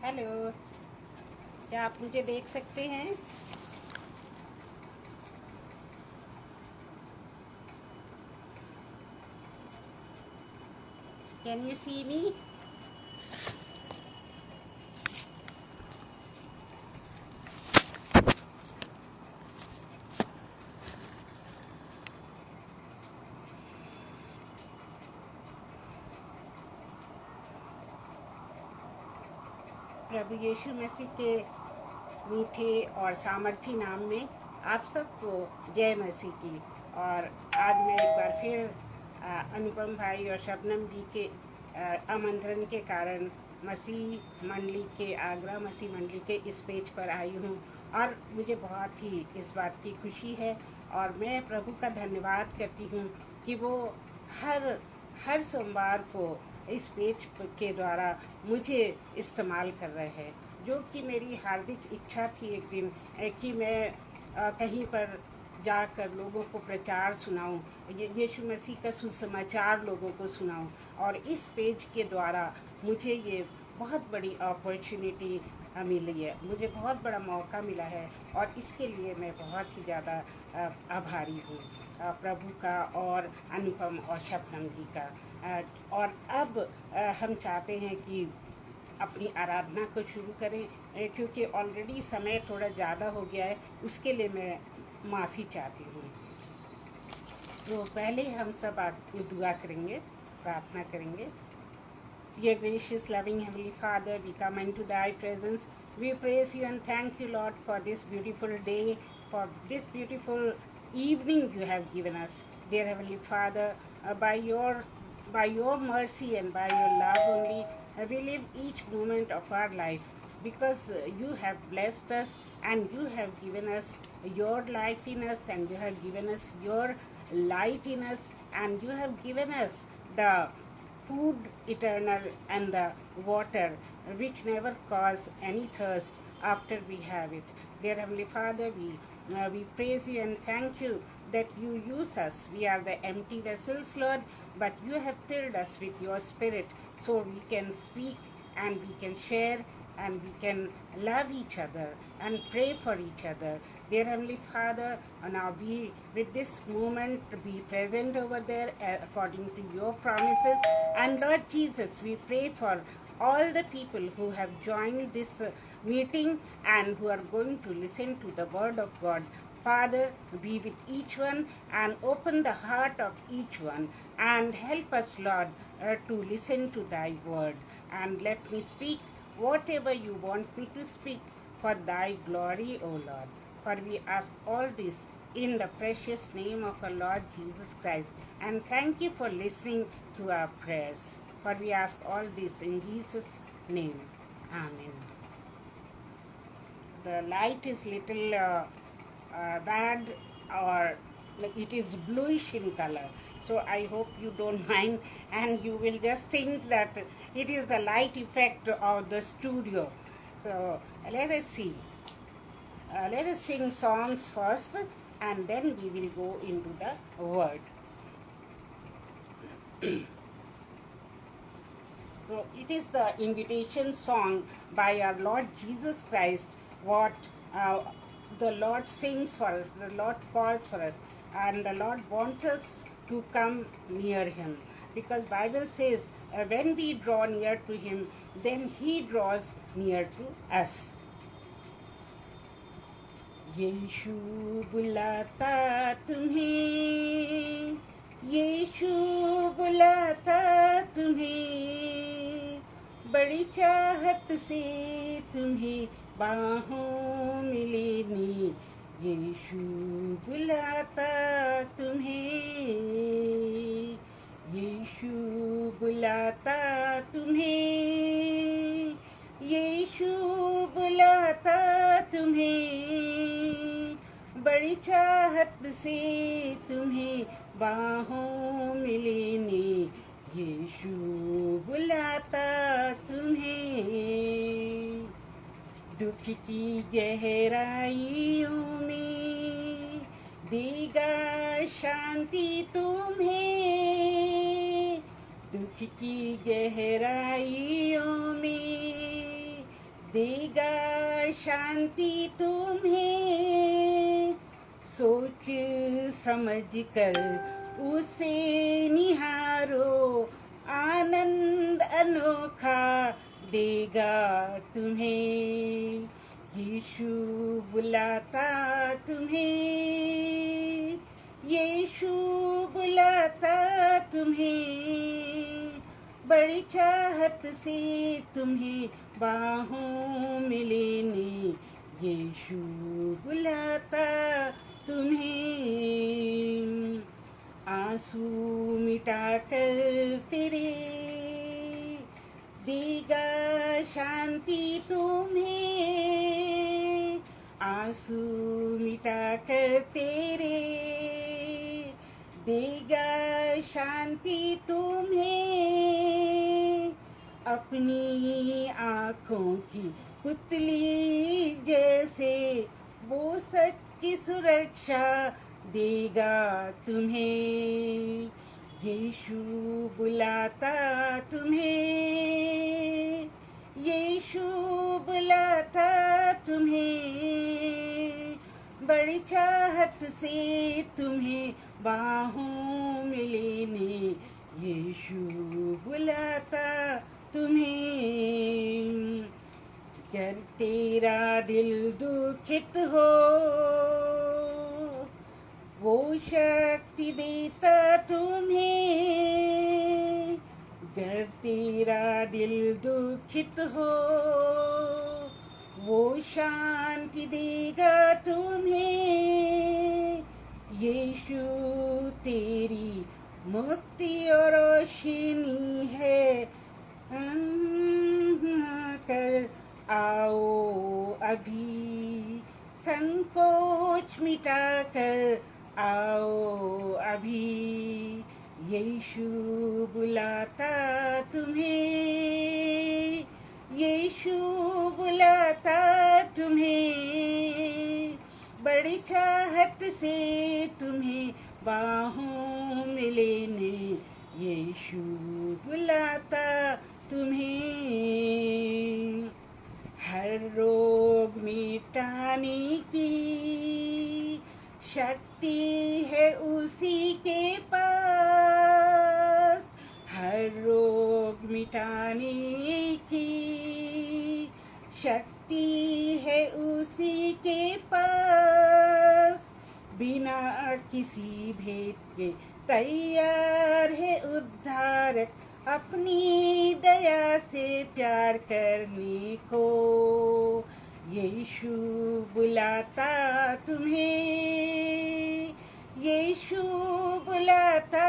Hello, क्या आप मुझे देख सकते हैं? कैन यू सी मी? प्रभु यीशु मसीह के मीठे और सामर्थी नाम में आप सबको जय मसीह की। और आज मैं एक बार फिर अनुपम भाई और शबनम जी के आमंत्रण के कारण मसीह मंडली के आगरा मसीह मंडली के इस पेज पर आई हूँ। और मुझे बहुत ही इस बात की खुशी है और मैं प्रभु का धन्यवाद करती हूँ कि वो हर हर सोमवार को इस पेज के द्वारा मुझे इस्तेमाल कर रहे हैं, जो कि मेरी हार्दिक इच्छा थी एक दिन कि मैं कहीं पर जाकर लोगों को प्रचार सुनाऊं, यीशु मसीह का सुसमाचार लोगों को सुनाऊं। और इस पेज के द्वारा मुझे ये बहुत बड़ी अपॉर्चुनिटी मिली है, मुझे बहुत बड़ा मौका मिला है और इसके लिए मैं बहुत ही ज़्यादा आभारी हूँ प्रभु का और अनुपम और शबनम जी का। और अब हम चाहते हैं कि अपनी आराधना को शुरू करें, क्योंकि ऑलरेडी समय थोड़ा ज़्यादा हो गया है, उसके लिए मैं माफ़ी चाहती हूँ। तो पहले हम सब दुआ करेंगे, प्रार्थना करेंगे। Dear gracious, loving Heavenly Father, we come into Thy presence. We praise You and thank You, Lord, for this beautiful day, for this beautiful evening You have given us. Dear Heavenly Father, by Your mercy and by Your love only, we live each moment of our life, because You have blessed us and You have given us Your life in us, and You have given us Your light in us, and You have given us the food eternal and the water which never cause any thirst after we have it. Dear Heavenly Father, we praise You and thank You that You use us. We are the empty vessels, Lord, but You have filled us with Your Spirit so we can speak and we can share and we can love each other and pray for each other. Dear Heavenly Father, now be with this moment, be present over there according to Your promises. And Lord Jesus, we pray for all the people who have joined this meeting and who are going to listen to the Word of God. Father, be with each one and open the heart of each one and help us, Lord, to listen to Thy Word. And let me speak whatever You want me to speak for Thy glory, O Lord. For we ask all this in the precious name of our Lord Jesus Christ. And thank You for listening to our prayers. For we ask all this in Jesus' name. Amen. The light is little bad, or it is bluish in color. So I hope you don't mind and you will just think that it is the light effect of the studio. So let us see. Let us sing songs first and then we will go into the word. So it is the invitation song by our Lord Jesus Christ, what the Lord sings for us, the Lord calls for us, and the Lord wants us to come near Him. Because Bible says when we draw near to Him, then He draws near to us. यीशु बुलाता तुम्हें, यीशु बुलाता तुम्हें, बड़ी चाहत से तुम्हें बाहों में लेने, यीशु बुलाता तुम्हें, यीशु बुलाता तुम्हें, यीशु बुलाता तुम्हें, बड़ी चाहत से तुम्हें बाहों में लेने, यीशु बुलाता तुम्हें। दुख की गहराइयों में देगा शांति तुम्हें, दुख की गहराइयों में देगा शांति तुम्हें, सोच समझ कर उसे निहारो, आनंद अनोखा देगा तुम्हें। यीशु बुलाता तुम्हें, यीशु बुलाता तुम्हें, बड़ी चाहत से तुम्हें बाहों में लेने, यीशु बुलाता तुम्हें। आंसू मिटाकर तेरे देगा शांति तुम्हें, आंसू मिटाकर तेरे देगा शांति तुम्हें। अपनी आँखों की पुतली जैसे वो सच्ची सुरक्षा देगा तुम्हें। यीशु बुलाता तुम्हें, यीशु बुलाता तुम्हें, बड़ी चाहत से तुम्हें बाहों में लेने, यीशु बुलाता तुम्हें। अगर तेरा दिल दुखित हो, वो शक्ति देता तुम्हें। अगर तेरा दिल दुखित हो, वो शांति देगा तुम्हें। यीशु तेरी मुक्ति और रोशनी है, कर आओ अभी, संकोच मिटाकर आओ अभी। यीशु बुलाता तुम्हें, यीशु बुलाता तुम्हें, बड़ी चाहत से तुम्हें बाहों में लेने, यीशु बुलाता तुम्हें। हर रोग मिटाने की शक्ति है उसी के पास, हर रोग मिटाने की शक्ति है उसी के पास। बिना किसी भेद के तैयार है उद्धारक, अपनी दया से प्यार करने को। यीशु बुलाता तुम्हें, यीशु बुलाता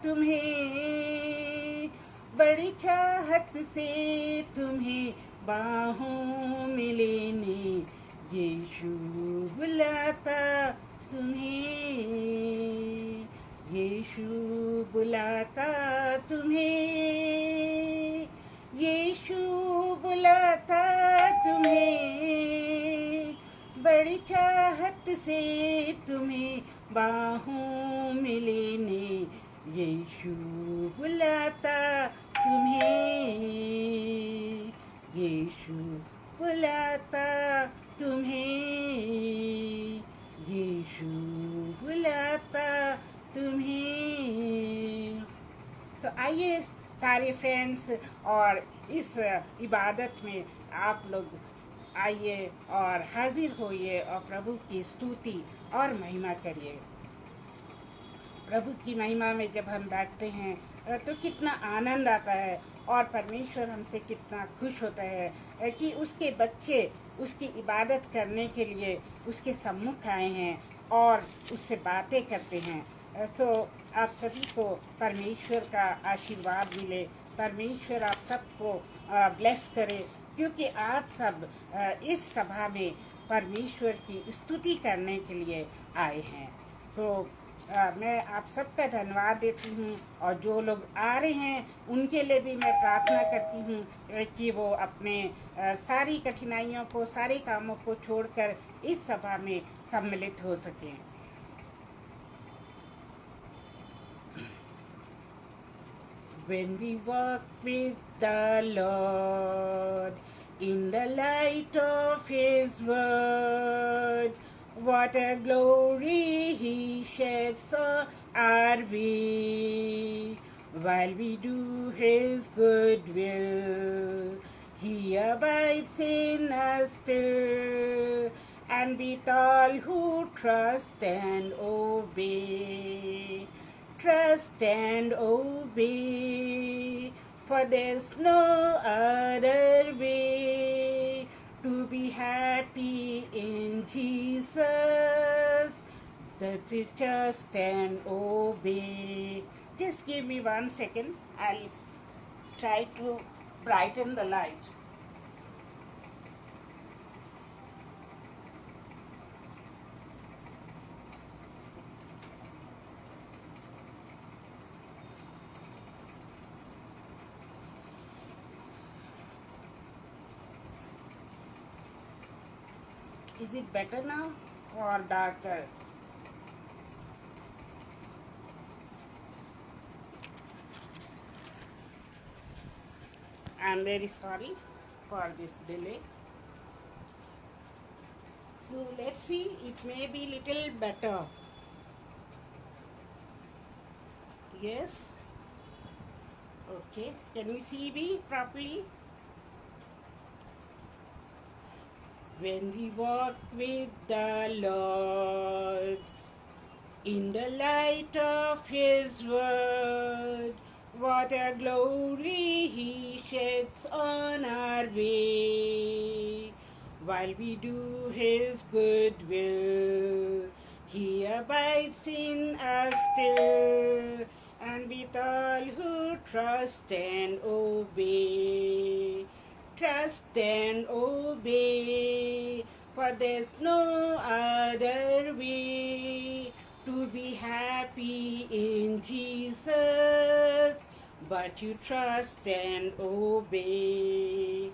तुम्हें, बड़ी चाहत से तुम्हें बाहों में लेने, यीशु बुलाता तुम्हें, यीशु बुलाता तुम्हें, यीशु बुलाता तुम्हें, बड़ी चाहत से तुम्हें बाहों में लेने, यीशु बुलाता तुम्हें, यीशु बुलाता तुम्हें, यीशु बुलाता तुम्हें। तो आइए सारे फ्रेंड्स, और इस इबादत में आप लोग आइए और हाजिर होइए और प्रभु की स्तुति और महिमा करिए। प्रभु की महिमा में जब हम बैठते हैं तो कितना आनंद आता है, और परमेश्वर हमसे कितना खुश होता है कि उसके बच्चे उसकी इबादत करने के लिए उसके सम्मुख आए हैं और उससे बातें करते हैं। सो आप सभी को परमेश्वर का आशीर्वाद मिले, परमेश्वर आप सबको ब्लेस करे, क्योंकि आप सब इस सभा में परमेश्वर की स्तुति करने के लिए आए हैं। सो मैं आप सबका धन्यवाद देती हूँ, और जो लोग आ रहे हैं उनके लिए भी मैं प्रार्थना करती हूँ कि वो अपने सारी कठिनाइयों को, सारे कामों को छोड़कर इस सभा में सम्मिलित हो सकें। When we walk with the Lord, in the light of His word. What a glory He sheds on our way, while we do His good will. He abides in us still, and with all who trust and obey. Trust and obey, for there's no other way to be happy in Jesus than to trust and obey. Just give me 1 second. I'll try to brighten the light. Is it better now or darker? I'm very sorry for this delay. So let's see, it may be little better. Yes? Okay, can you see me properly? When we walk with the Lord in the light of His word, what a glory He sheds on our way, while we do His good will. He abides in us still, and with all who trust and obey. Trust and obey, for there's no other way to be happy in Jesus but you trust and obey.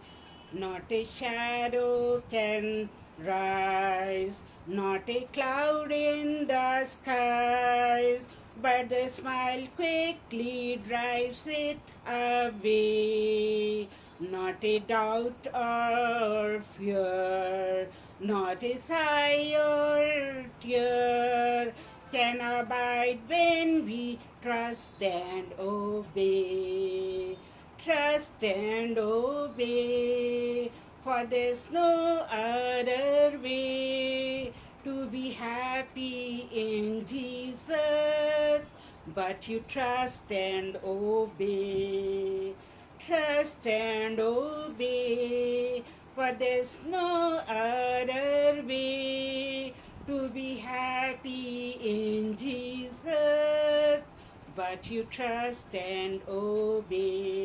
Not a shadow can rise, not a cloud in the skies, but the smile quickly drives it away. Not a doubt or fear, not a sigh or tear can abide when we trust and obey. Trust and obey, for there's no other way to be happy in Jesus but you trust and obey. Trust and obey, for there's no other way to be happy in Jesus but you trust and obey.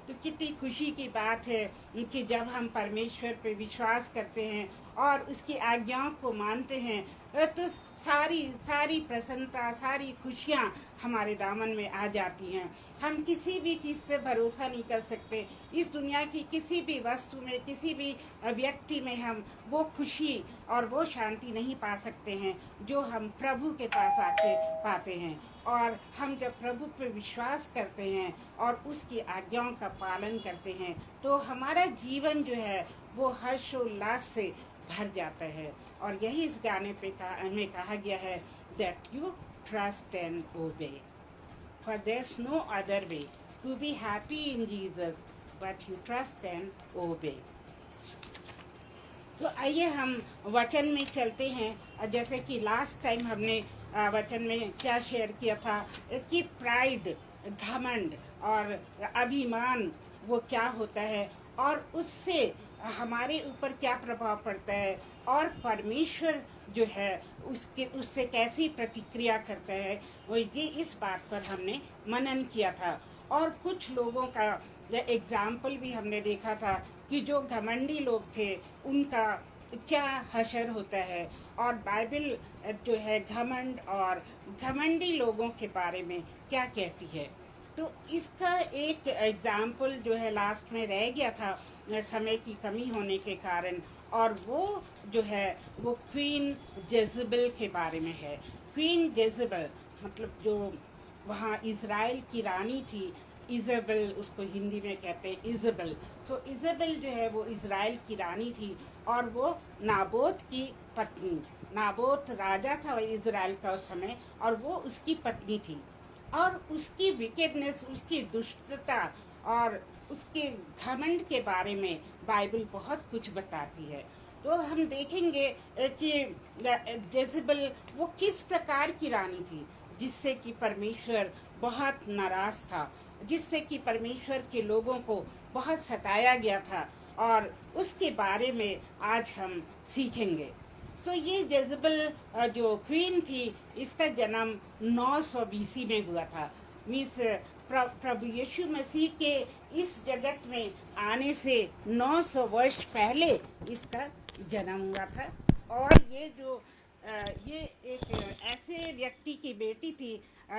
तो कितनी खुशी की बात है कि जब हम परमेश्वर पे विश्वास करते हैं और उसकी आज्ञाओं को मानते हैं तो सारी सारी प्रसन्नता सारी खुशियाँ हमारे दामन में आ जाती हैं। हम किसी भी चीज़ पे भरोसा नहीं कर सकते। इस दुनिया की किसी भी वस्तु में किसी भी व्यक्ति में हम वो खुशी और वो शांति नहीं पा सकते हैं जो हम प्रभु के पास आके पाते हैं। और हम जब प्रभु पे विश्वास करते हैं और उसकी आज्ञाओं का पालन करते हैं तो हमारा जीवन जो है वो हर्षोल्लास से भर जाता है। और यही इस गाने पे में कहा गया है that you trust and obey, for there's no other way to be happy in Jesus but you trust and obey. तो आइए हम वचन में चलते हैं। जैसे कि लास्ट टाइम हमने वचन में क्या शेयर किया था कि प्राइड, घमंड और अभिमान वो क्या होता है और उससे हमारे ऊपर क्या प्रभाव पड़ता है और परमेश्वर जो है उससे कैसी प्रतिक्रिया करता है। वो ये इस बात पर हमने मनन किया था। और कुछ लोगों का एग्जाम्पल भी हमने देखा था कि जो घमंडी लोग थे उनका क्या हशर होता है और बाइबल जो है घमंड और घमंडी लोगों के बारे में क्या कहती है। तो इसका एक एग्जाम्पल जो है लास्ट में रह गया था समय की कमी होने के कारण, और वो जो है वो क्वीन जेजबेल के बारे में है। क्वीन जेजबेल मतलब जो वहाँ इज़राइल की रानी थी, इज़ेबेल, उसको हिंदी में कहते हैं इज़ेबेल। तो इज़ेबेल जो है वो इज़राइल की रानी थी और वो नाबोत की पत्नी, नाबोत राजा था इज़राइल का उस समय, और वो उसकी पत्नी थी। और उसकी विकेडनेस, उसकी दुष्टता और उसके घमंड के बारे में बाइबल बहुत कुछ बताती है। तो हम देखेंगे कि जेज़ेबेल वो किस प्रकार की रानी थी, जिससे कि परमेश्वर बहुत नाराज था, जिससे कि परमेश्वर के लोगों को बहुत सताया गया था, और उसके बारे में आज हम सीखेंगे। सो ये जेज़ेबेल जो क्वीन थी, इसका जन्म 900 बीसी में हुआ था। मीन्स प्रभु यीशु मसीह के इस जगत में आने से 900 वर्ष पहले इसका जन्म हुआ था। और ये एक ऐसे व्यक्ति की बेटी थी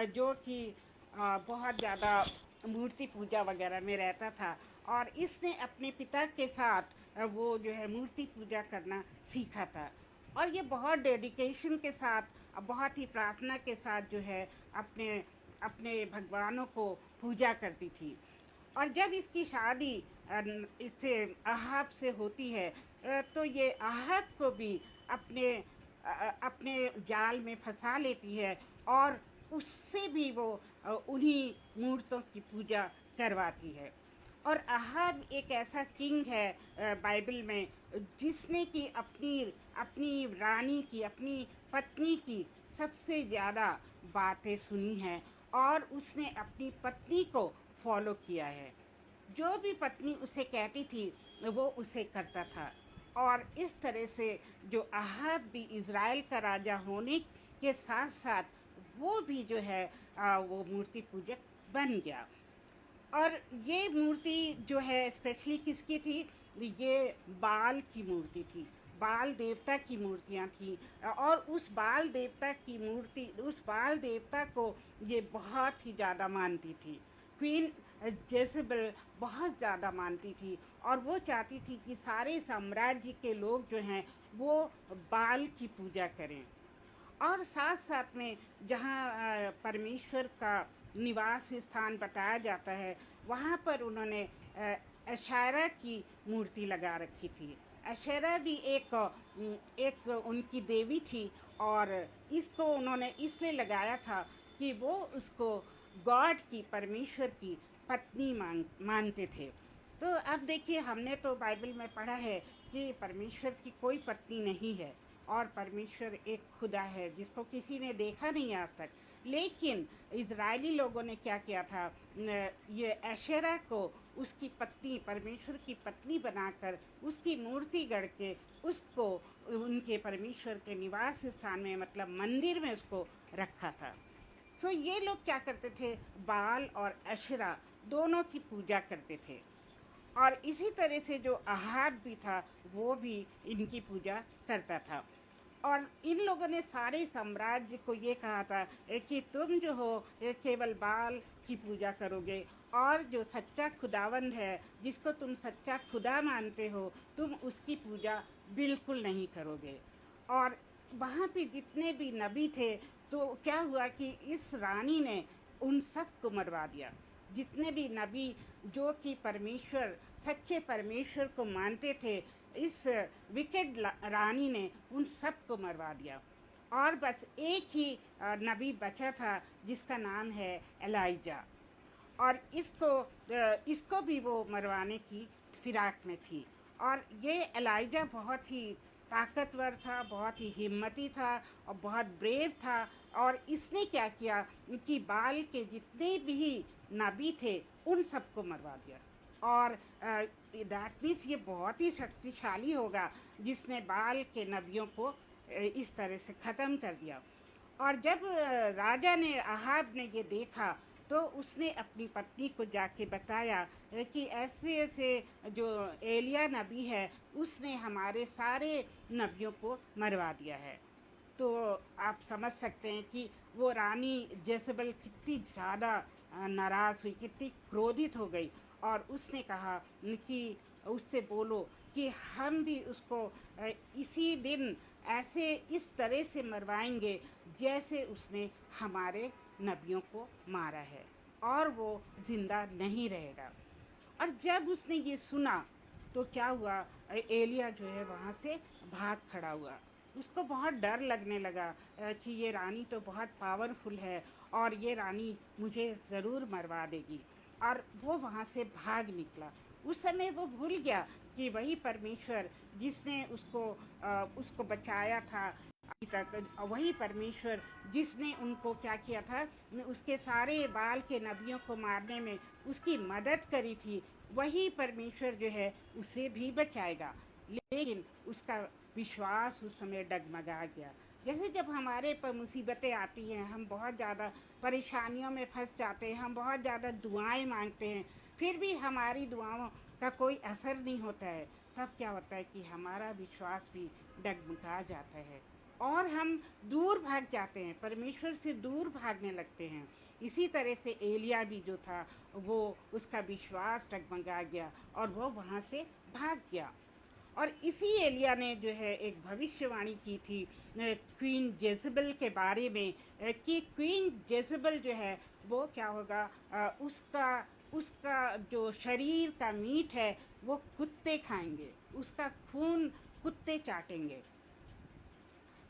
जो कि बहुत ज़्यादा मूर्ति पूजा वगैरह में रहता था, और इसने अपने पिता के साथ वो जो है मूर्ति पूजा करना सीखा था। और ये बहुत डेडिकेशन के साथ, बहुत ही प्रार्थना के साथ जो है अपने अपने भगवानों को पूजा करती थी। और जब इसकी शादी इससे अहाब से होती है, तो ये अहाब को भी अपने अपने जाल में फंसा लेती है, और उससे भी वो उन्हीं मूर्तों की पूजा करवाती है। और अहाब एक ऐसा किंग है बाइबल में, जिसने कि अपनी अपनी रानी की, अपनी पत्नी की सबसे ज़्यादा बातें सुनी हैं, और उसने अपनी पत्नी को फॉलो किया है। जो भी पत्नी उसे कहती थी वो उसे करता था। और इस तरह से जो अहाब भी इज़राइल का राजा होने के साथ साथ वो भी जो है वो मूर्ति पूजक बन गया। और ये मूर्ति जो है स्पेशली किसकी थी? ये बाल की मूर्ति थी, बाल देवता की मूर्तियाँ थी। और उस बाल देवता की मूर्ति, उस बाल देवता को ये बहुत ही ज़्यादा मानती थी। क्वीन जेज़ेबेल बहुत ज़्यादा मानती थी, और वो चाहती थी कि सारे साम्राज्य के लोग जो हैं वो बाल की पूजा करें। और साथ साथ में जहाँ परमेश्वर का निवास स्थान बताया जाता है, वहाँ पर उन्होंने अशारा की मूर्ति लगा रखी थी। अशेरा भी एक उनकी देवी थी, और इसको उन्होंने इसलिए लगाया था कि वो उसको गॉड की, परमेश्वर की पत्नी मानते थे। तो अब देखिए, हमने तो बाइबल में पढ़ा है कि परमेश्वर की कोई पत्नी नहीं है, और परमेश्वर एक खुदा है जिसको किसी ने देखा नहीं आज तक। लेकिन इजरायली लोगों ने क्या किया था, ये एशेरा को उसकी पत्नी, परमेश्वर की पत्नी बनाकर उसकी मूर्ति गढ़ के उसको उनके परमेश्वर के निवास स्थान में, मतलब मंदिर में उसको रखा था। सो ये लोग क्या करते थे, बाल और एशेरा दोनों की पूजा करते थे। और इसी तरह से जो अहाब भी था वो भी इनकी पूजा करता था। और इन लोगों ने सारे साम्राज्य को ये कहा था कि तुम जो हो केवल बाल की पूजा करोगे, और जो सच्चा खुदावंद है, जिसको तुम सच्चा खुदा मानते हो, तुम उसकी पूजा बिल्कुल नहीं करोगे। और वहाँ पे जितने भी नबी थे, तो क्या हुआ कि इस रानी ने उन सब को मरवा दिया। जितने भी नबी जो कि परमेश्वर, सच्चे परमेश्वर को मानते थे, इस विकेड रानी ने उन सब को मरवा दिया। और बस एक ही नबी बचा था जिसका नाम है एलाइजा, और इसको भी वो मरवाने की फिराक में थी। और ये एलाइजा बहुत ही ताकतवर था, बहुत ही हिम्मती था, और बहुत ब्रेव था। और इसने क्या किया कि बाल के जितने भी नबी थे उन सबको मरवा दिया। और दैट मीन्स ये बहुत ही शक्तिशाली होगा जिसने बाल के नबियों को इस तरह से ख़त्म कर दिया। और जब राजा ने, अहाब ने ये देखा, तो उसने अपनी पत्नी को जाके बताया कि ऐसे ऐसे जो एलिया नबी है उसने हमारे सारे नबियों को मरवा दिया है। तो आप समझ सकते हैं कि वो रानी जेज़ेबेल कितनी ज़्यादा नाराज़ हुई, कितनी क्रोधित हो गई। और उसने कहा कि उससे बोलो कि हम भी उसको इसी दिन ऐसे इस तरह से मरवाएंगे जैसे उसने हमारे नबियों को मारा है। और वो जिंदा नहीं रहेगा। और जब उसने ये सुना तो क्या हुआ, एलिया जो है वहाँ से भाग खड़ा हुआ। उसको बहुत डर लगने लगा कि ये रानी तो बहुत पावरफुल है और ये रानी मुझे ज़रूर मरवा देगी। और वो वहाँ से भाग निकला। उस समय वो भूल गया कि वही परमेश्वर जिसने उसको बचाया था अभी तक, वही परमेश्वर जिसने उनको क्या किया था, उसके सारे बाल के नबियों को मारने में उसकी मदद करी थी, वही परमेश्वर जो है उसे भी बचाएगा। लेकिन उसका विश्वास उस समय डगमगा गया। जैसे जब हमारे पर मुसीबतें आती हैं, हम बहुत ज़्यादा परेशानियों में फंस जाते हैं, हम बहुत ज़्यादा दुआएं मांगते हैं, फिर भी हमारी दुआओं का कोई असर नहीं होता है, तब क्या होता है कि हमारा विश्वास भी डगमगा जाता है और हम दूर भाग जाते हैं, परमेश्वर से दूर भागने लगते हैं। इसी तरह से एलिया भी जो था वो उसका विश्वास डगमगा गया और वो वहाँ से भाग गया। और इसी एलिया ने जो है एक भविष्यवाणी की थी क्वीन जेजबेल के बारे में, कि क्वीन जेजबेल जो है वो क्या होगा, उसका उसका जो शरीर का मीट है वो कुत्ते खाएंगे, उसका खून कुत्ते चाटेंगे।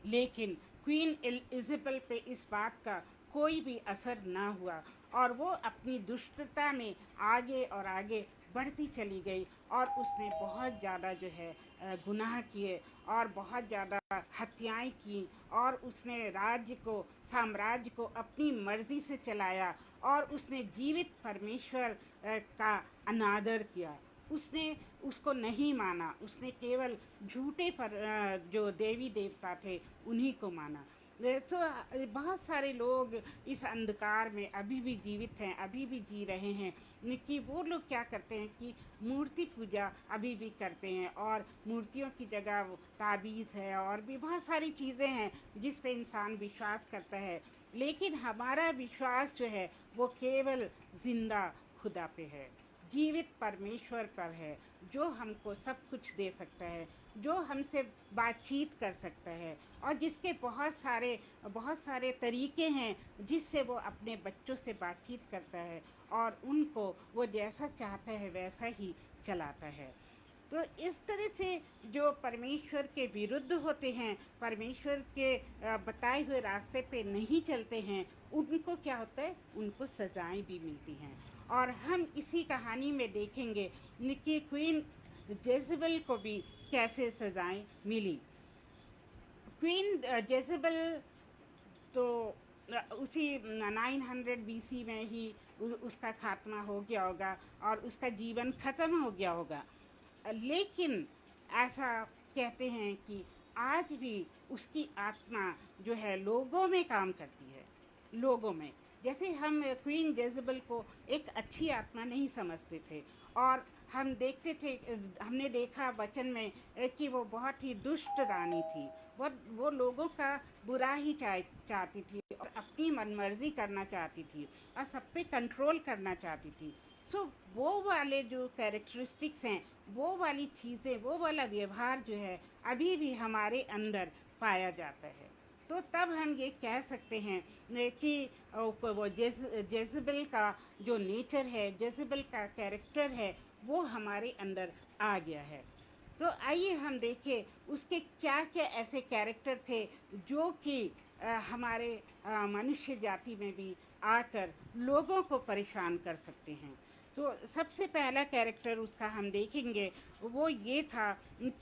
लेकिन क्वीन इज़ाबेल पे इस बात का कोई भी असर ना हुआ और वो अपनी दुष्टता में आगे और आगे बढ़ती चली गई और उसने बहुत ज़्यादा जो है गुनाह किए और बहुत ज़्यादा हत्याएं की और उसने साम्राज्य को अपनी मर्जी से चलाया और उसने जीवित परमेश्वर का अनादर किया। उसने उसको नहीं माना, उसने केवल झूठे पर जो देवी देवता थे उन्हीं को माना। तो बहुत सारे लोग इस अंधकार में अभी भी जीवित हैं, अभी भी जी रहे हैं, कि वो लोग क्या करते हैं कि मूर्ति पूजा अभी भी करते हैं और मूर्तियों की जगह वो ताबीज़ है और भी बहुत सारी चीज़ें हैं जिस पे इंसान विश्वास करता है। लेकिन हमारा विश्वास जो है वो केवल जिंदा खुदा पे है, जीवित परमेश्वर पर है, जो हमको सब कुछ दे सकता है, जो हमसे बातचीत कर सकता है और जिसके बहुत सारे तरीके हैं जिससे वो अपने बच्चों से बातचीत करता है और उनको वो जैसा चाहता है वैसा ही चलाता है। तो इस तरह से जो परमेश्वर के विरुद्ध होते हैं, परमेश्वर के बताए हुए रास्ते पे नहीं चलते हैं, उनको क्या होता है, उनको सजाएं भी मिलती हैं। और हम इसी कहानी में देखेंगे कि क्वीन जेजबेल को भी कैसे सजाएं मिली। क्वीन जेजबेल तो उसी 900 BC में ही उसका खात्मा हो गया होगा और उसका जीवन खत्म हो गया होगा। लेकिन ऐसा कहते हैं कि आज भी उसकी आत्मा जो है लोगों में काम करती है, लोगों में। जैसे हम क्वीन जेजबेल को एक अच्छी आत्मा नहीं समझते थे और हमने देखा वचन में कि वो बहुत ही दुष्ट रानी थी। वो लोगों का बुरा ही चाहती थी और अपनी मनमर्जी करना चाहती थी और सब पे कंट्रोल करना चाहती थी। सो वो वाले जो कैरेक्टरिस्टिक्स हैं, वो वाली चीज़ें, वो वाला व्यवहार जो है अभी भी हमारे अंदर पाया जाता है। तो तब हम ये कह सकते हैं कि वो जेजबेल का जो नेचर है, जेजबेल का कैरेक्टर है, वो हमारे अंदर आ गया है। तो आइए हम देखें उसके क्या क्या ऐसे कैरेक्टर थे जो कि हमारे मनुष्य जाति में भी आकर लोगों को परेशान कर सकते हैं। तो सबसे पहला कैरेक्टर उसका हम देखेंगे, वो ये था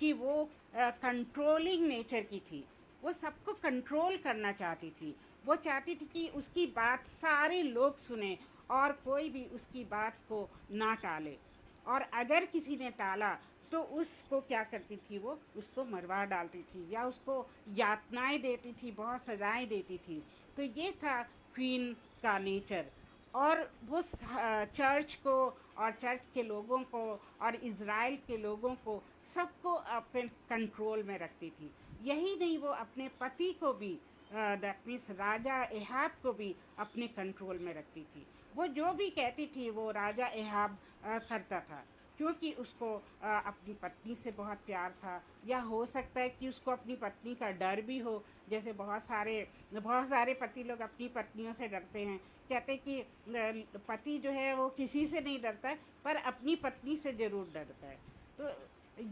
कि वो कंट्रोलिंग नेचर की थी। वो सबको कंट्रोल करना चाहती थी। वो चाहती थी कि उसकी बात सारे लोग सुने और कोई भी उसकी बात को ना टाले, और अगर किसी ने टाला तो उसको क्या करती थी, वो उसको मरवा डालती थी या उसको यातनाएं देती थी, बहुत सजाएं देती थी। तो ये था क्वीन का नेचर। और वो चर्च को और चर्च के लोगों को और इज़राइल के लोगों को सबको अपने कंट्रोल में रखती थी। यही नहीं, वो अपने पति को भी, दैट मीन्स राजा एहाब को भी अपने कंट्रोल में रखती थी। वो जो भी कहती थी वो राजा एहाब करता था, क्योंकि उसको अपनी पत्नी से बहुत प्यार था, या हो सकता है कि उसको अपनी पत्नी का डर भी हो, जैसे बहुत सारे पति लोग अपनी पत्नियों से डरते हैं, कहते कि पति जो है वो किसी से नहीं डरता है पर अपनी पत्नी से ज़रूर डरता है। तो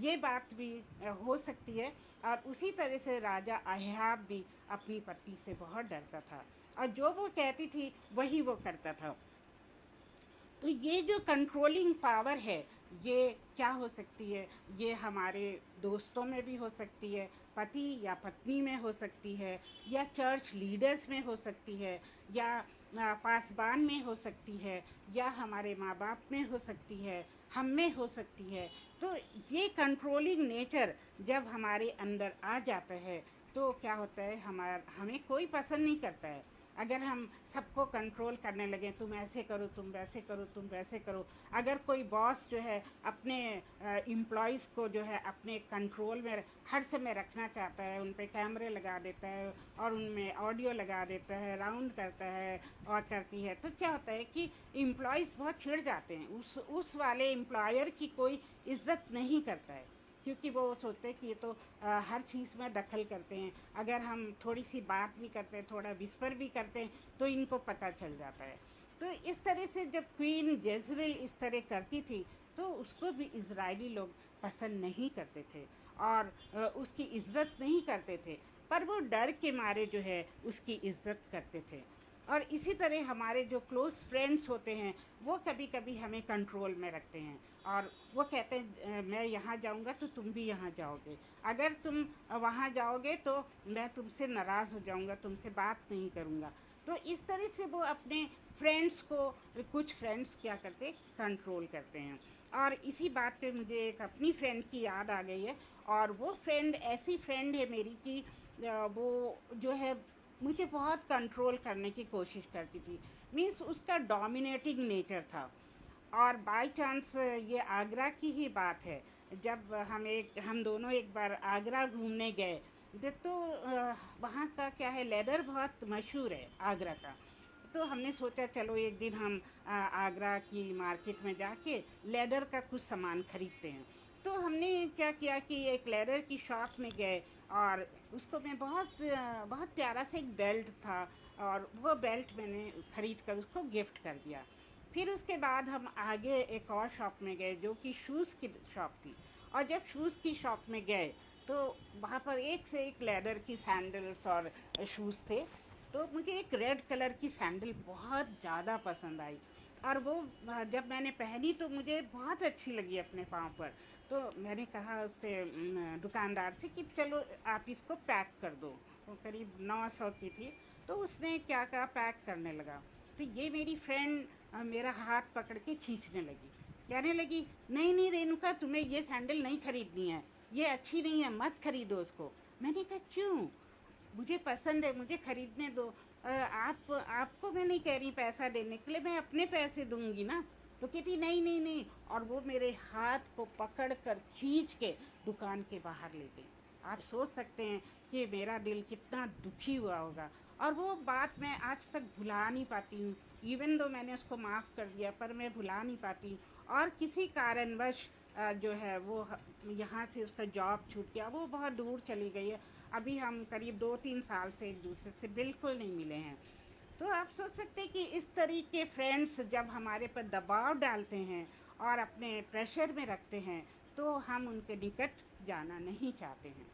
ये बात भी हो सकती है। और उसी तरह से राजा अहियाब भी अपनी पत्नी से बहुत डरता था और जो वो कहती थी वही वो करता था। तो ये जो कंट्रोलिंग पावर है ये क्या हो सकती है? ये हमारे दोस्तों में भी हो सकती है, पति या पत्नी में हो सकती है, या चर्च लीडर्स में हो सकती है, या पासबान में हो सकती है, या हमारे माँ बाप में हो सकती है, हम में हो सकती है। तो ये कंट्रोलिंग नेचर जब हमारे अंदर आ जाता है तो क्या होता है, हमें कोई पसंद नहीं करता है। अगर हम सबको कंट्रोल करने लगे, तुम ऐसे करो, तुम वैसे करो, तुम वैसे करो। अगर कोई बॉस जो है अपने एम्प्लॉयज़ को जो है अपने कंट्रोल में हर समय रखना चाहता है, उन पे कैमरे लगा देता है और उनमें ऑडियो लगा देता है, राउंड करता है और करती है, तो क्या होता है कि एम्प्लॉयज़ बहुत चिढ़ जाते हैं, उस वाले एम्प्लॉयर की कोई इज्जत नहीं करता है, क्योंकि वो सोचते हैं कि ये तो हर चीज़ में दखल करते हैं। अगर हम थोड़ी सी बात भी करते हैं, थोड़ा विस्पर भी करते हैं तो इनको पता चल जाता है। तो इस तरह से जब क्वीन जेज़रेल इस तरह करती थी तो उसको भी इजरायली लोग पसंद नहीं करते थे और उसकी इज्जत नहीं करते थे, पर वो डर के मारे जो है उसकी इज्जत करते थे। और इसी तरह हमारे जो क्लोज़ फ्रेंड्स होते हैं वो कभी कभी हमें कंट्रोल में रखते हैं और वो कहते हैं मैं यहाँ जाऊँगा तो तुम भी यहाँ जाओगे, अगर तुम वहाँ जाओगे तो मैं तुमसे नाराज़ हो जाऊँगा, तुमसे बात नहीं करूँगा। तो इस तरह से वो अपने फ्रेंड्स को, कुछ फ्रेंड्स क्या करते, कंट्रोल करते हैं। और इसी बात पे मुझे एक अपनी फ्रेंड की याद आ गई है। और वो फ्रेंड ऐसी फ्रेंड है मेरी कि वो जो है मुझे बहुत कंट्रोल करने की कोशिश करती थी, मीन्स उसका डोमिनेटिंग नेचर था। और बाय चांस ये आगरा की ही बात है, जब हम दोनों एक बार आगरा घूमने गए तो वहाँ का क्या है, लेदर बहुत मशहूर है आगरा का। तो हमने सोचा चलो एक दिन हम आगरा की मार्केट में जाके लेदर का कुछ सामान खरीदते हैं। तो हमने क्या किया कि एक लेदर की शॉप में गए और उसको मैं बहुत प्यारा सा एक बेल्ट था और वो बेल्ट मैंने खरीद कर उसको गिफ्ट कर दिया। फिर उसके बाद हम आगे एक और शॉप में गए जो कि शूज़ की शॉप थी। और जब शूज़ की शॉप में गए तो वहाँ पर एक से एक लेदर की सैंडल्स और शूज़ थे। तो मुझे एक रेड कलर की सैंडल बहुत ज़्यादा पसंद आई और वो जब मैंने पहनी तो मुझे बहुत अच्छी लगी अपने पाँव पर। तो मैंने कहा उससे दुकानदार से कि चलो आप इसको पैक कर दो। वो करीब 900 की थी। तो उसने क्या कहा, पैक करने लगा। तो ये मेरी फ्रेंड मेरा हाथ पकड़ के खींचने लगी, कहने लगी नहीं नहीं रेणुका, तुम्हें ये सैंडल नहीं खरीदनी है, ये अच्छी नहीं है, मत खरीदो उसको। मैंने कहा क्यों, मुझे पसंद है, मुझे खरीदने दो। आपको मैं नहीं कह रही पैसा देने के लिए, मैं अपने पैसे दूंगी ना। तो कहती नहीं नहीं नहीं, और वो मेरे हाथ को पकड़ कर खींच के दुकान के बाहर ले गई। आप सोच सकते हैं कि मेरा दिल कितना दुखी हुआ होगा। और वो बात मैं आज तक भुला नहीं पाती हूँ। इवन दो मैंने उसको माफ़ कर दिया पर मैं भुला नहीं पाती हूँ। और किसी कारणवश जो है वो यहाँ से उसका जॉब छूट गया, वो बहुत दूर चली गई है। अभी हम करीब 2-3 साल से एक दूसरे से बिल्कुल नहीं मिले हैं। तो आप सोच सकते हैं कि इस तरीके फ्रेंड्स जब हमारे पर दबाव डालते हैं और अपने प्रेशर में रखते हैं तो हम उनके निकट जाना नहीं चाहते हैं।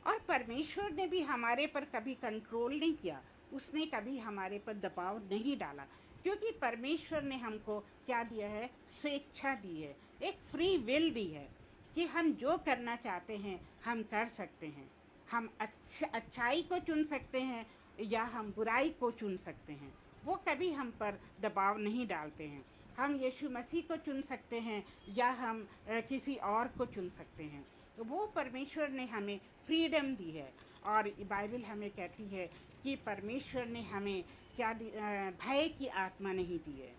और परमेश्वर ने भी हमारे पर कभी कंट्रोल नहीं किया, उसने कभी हमारे पर दबाव नहीं डाला, क्योंकि परमेश्वर ने हमको क्या दिया है, स्वेच्छा दी है, एक फ्री विल दी है कि हम जो करना चाहते हैं हम कर सकते हैं। हम अच्छाई को चुन सकते हैं या हम बुराई को चुन सकते हैं। वो कभी हम पर दबाव नहीं डालते हैं। हम यीशु मसीह को चुन सकते हैं या हम किसी और को चुन सकते हैं। तो वो परमेश्वर ने हमें फ्रीडम दी है। और बाइबल हमें कहती है कि परमेश्वर ने हमें क्या भय की आत्मा नहीं दी है,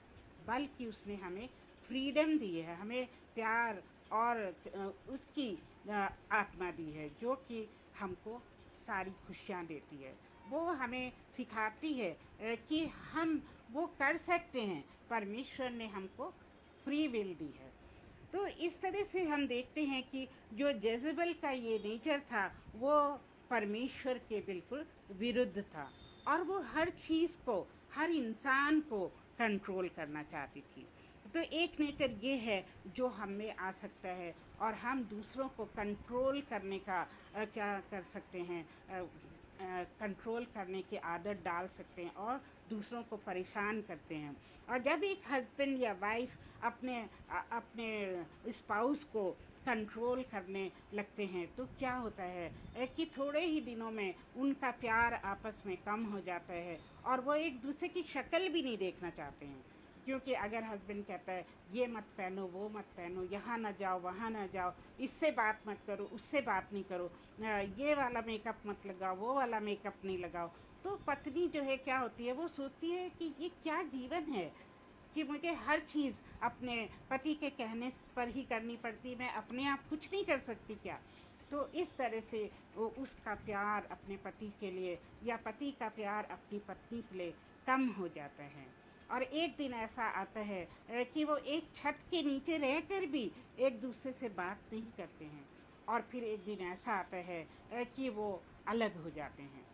बल्कि उसने हमें फ्रीडम दी है, हमें प्यार और उसकी आत्मा दी है जो कि हमको सारी खुशियाँ देती है। वो हमें सिखाती है कि हम वो कर सकते हैं। परमेश्वर ने हमको फ्री विल दी है। तो इस तरह से हम देखते हैं कि जो जेज़ेबल का ये नेचर था वो परमेश्वर के बिल्कुल विरुद्ध था और वो हर चीज़ को, हर इंसान को कंट्रोल करना चाहती थी। तो एक नेचर ये है जो हम में आ सकता है और हम दूसरों को कंट्रोल करने का क्या कर सकते हैं, कंट्रोल करने की आदत डाल सकते हैं और दूसरों को परेशान करते हैं। और जब एक हस्बैंड या वाइफ अपने स्पाउस को कंट्रोल करने लगते हैं तो क्या होता है कि थोड़े ही दिनों में उनका प्यार आपस में कम हो जाता है और वो एक दूसरे की शक्ल भी नहीं देखना चाहते हैं। क्योंकि अगर हस्बैंड कहता है ये मत पहनो, वो मत पहनो, यहाँ ना जाओ, वहाँ ना जाओ, इससे बात मत करो, उससे बात नहीं करो, ये वाला मेकअप मत लगाओ, वो वाला मेकअप नहीं लगाओ, तो पत्नी जो है क्या होती है, वो सोचती है कि ये क्या जीवन है कि मुझे हर चीज़ अपने पति के कहने पर ही करनी पड़ती, मैं अपने आप कुछ नहीं कर सकती क्या। तो इस तरह से वो उसका प्यार अपने पति के लिए या पति का प्यार अपनी पत्नी के लिए कम हो जाता है। और एक दिन ऐसा आता है कि वो एक छत के नीचे रहकर भी एक दूसरे से बात नहीं करते हैं और फिर एक दिन ऐसा आता है कि वो अलग हो जाते हैं।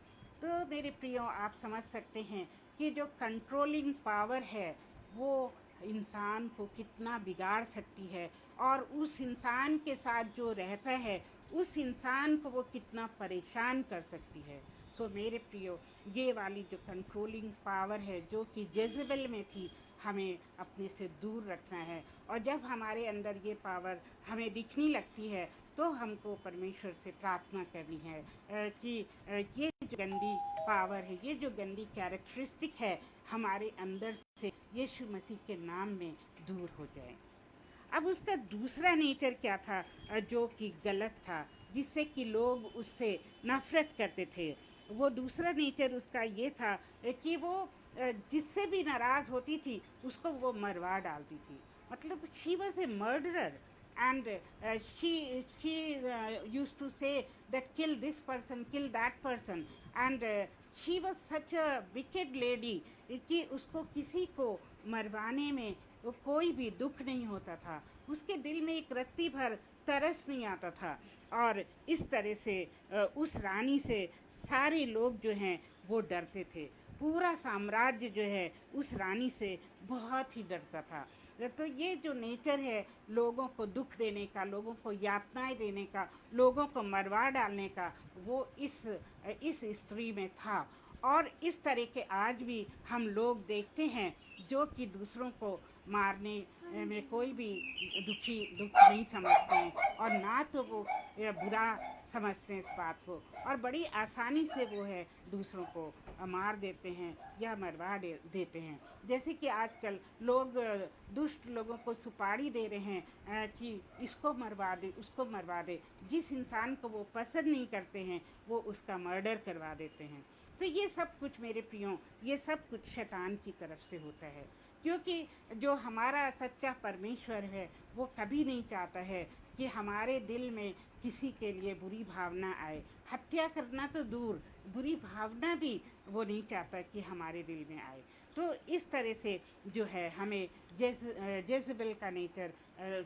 तो मेरे प्रियो, आप समझ सकते हैं कि जो कंट्रोलिंग पावर है वो इंसान को कितना बिगाड़ सकती है और उस इंसान के साथ जो रहता है उस इंसान को वो कितना परेशान कर सकती है। सो मेरे प्रियो, ये वाली जो कंट्रोलिंग पावर है जो कि जेज़ेबेल में थी, हमें अपने से दूर रखना है। और जब हमारे अंदर ये पावर हमें दिखने लगती है तो हमको परमेश्वर से प्रार्थना करनी है कि ये जो गंदी पावर है, ये जो गंदी कैरेक्टरिस्टिक है हमारे अंदर से यीशु मसीह के नाम में दूर हो जाए। अब उसका दूसरा नेचर क्या था जो कि गलत था, जिससे कि लोग उससे नफरत करते थे। वो दूसरा नेचर उसका ये था कि वो जिससे भी नाराज़ होती थी उसको वो मरवा डालती थी। मतलब she was a murderer and she used to say that kill this person, kill that person, and she was such a wicked lady कि उसको किसी को मरवाने में वो कोई भी दुख नहीं होता था, उसके दिल में एक रत्ती भर तरस नहीं आता था। और इस तरह से उस रानी से सारे लोग जो हैं वो डरते थे, पूरा साम्राज्य जो है उस रानी से बहुत ही डरता था। तो ये जो नेचर है लोगों को दुख देने का, लोगों को यातनाएं देने का, लोगों को मरवा डालने का, वो इस स्त्री में था। और इस तरह के आज भी हम लोग देखते हैं जो कि दूसरों को मारने में कोई भी दुख नहीं समझते हैं और ना तो वो बुरा समझते हैं इस बात को, और बड़ी आसानी से वो है दूसरों को मार देते हैं या मरवा देते हैं। जैसे कि आजकल लोग दुष्ट लोगों को सुपारी दे रहे हैं कि इसको मरवा दे, उसको मरवा दे, जिस इंसान को वो पसंद नहीं करते हैं वो उसका मर्डर करवा देते हैं। तो ये सब कुछ मेरे प्रियो, ये सब कुछ शैतान की तरफ से होता है, क्योंकि जो हमारा सच्चा परमेश्वर है वो कभी नहीं चाहता है कि हमारे दिल में किसी के लिए बुरी भावना आए। हत्या करना तो दूर, बुरी भावना भी वो नहीं चाहता कि हमारे दिल में आए। तो इस तरह से जो है हमें जेज़ेबेल का नेचर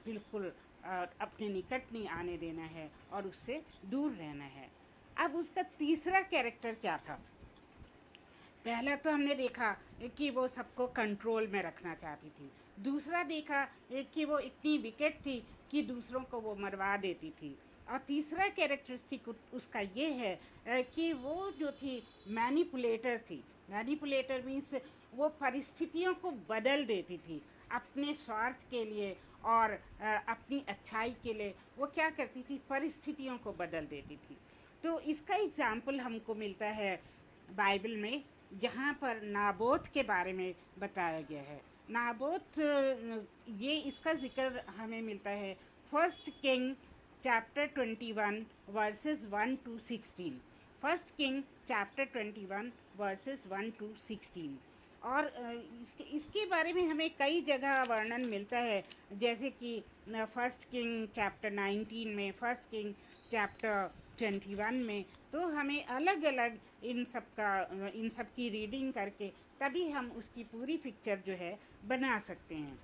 बिल्कुल अपने निकट नहीं आने देना है और उससे दूर रहना है। अब उसका तीसरा कैरेक्टर क्या था? पहला तो हमने देखा कि वो सबको कंट्रोल में रखना चाहती थी, दूसरा देखा कि वो इतनी विकेट थी कि दूसरों को वो मरवा देती थी, और तीसरा कैरेक्टरिस्टिक उसका ये है कि वो जो थी मैनिपुलेटर थी। मैनिपुलेटर मीन्स वो परिस्थितियों को बदल देती थी अपने स्वार्थ के लिए और अपनी अच्छाई के लिए। वो क्या करती थी, परिस्थितियों को बदल देती थी। तो इसका एग्जाम्पल हमको मिलता है बाइबल में, जहाँ पर नाबोत के बारे में बताया गया है। नाबोत ये इसका जिक्र हमें मिलता है 1 king chapter 21 versus 1 to 16। 1 king chapter 21 versus 1 to 16। और इसके बारे में हमें कई जगह वर्णन मिलता है, जैसे कि 1 किंग चैप्टर 19 में, 1 किंग चैप्टर 21 में। तो हमें अलग अलग इन सब की रीडिंग करके तभी हम उसकी पूरी पिक्चर जो है बना सकते हैं।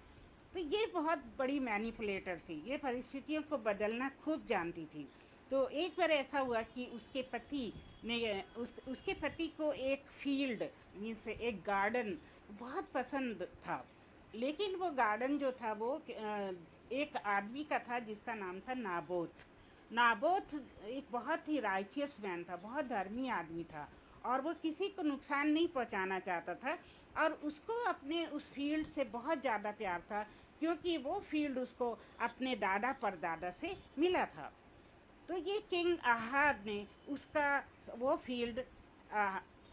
तो ये बहुत बड़ी मैनिपुलेटर थी, ये परिस्थितियों को बदलना खूब जानती थी। तो एक बार ऐसा हुआ कि उसके पति को एक फील्ड मीन्स एक गार्डन बहुत पसंद था। लेकिन वो गार्डन जो था वो एक आदमी का था जिसका नाम था नाबोथ। नाबोथ एक बहुत ही राइचियस मैन था, बहुत धर्मी आदमी था, और वो किसी को नुकसान नहीं पहुंचाना चाहता था। और उसको अपने उस फील्ड से बहुत ज़्यादा प्यार था, क्योंकि वो फील्ड उसको अपने दादा परदादा से मिला था। तो ये किंग आहाब ने उसका वो फील्ड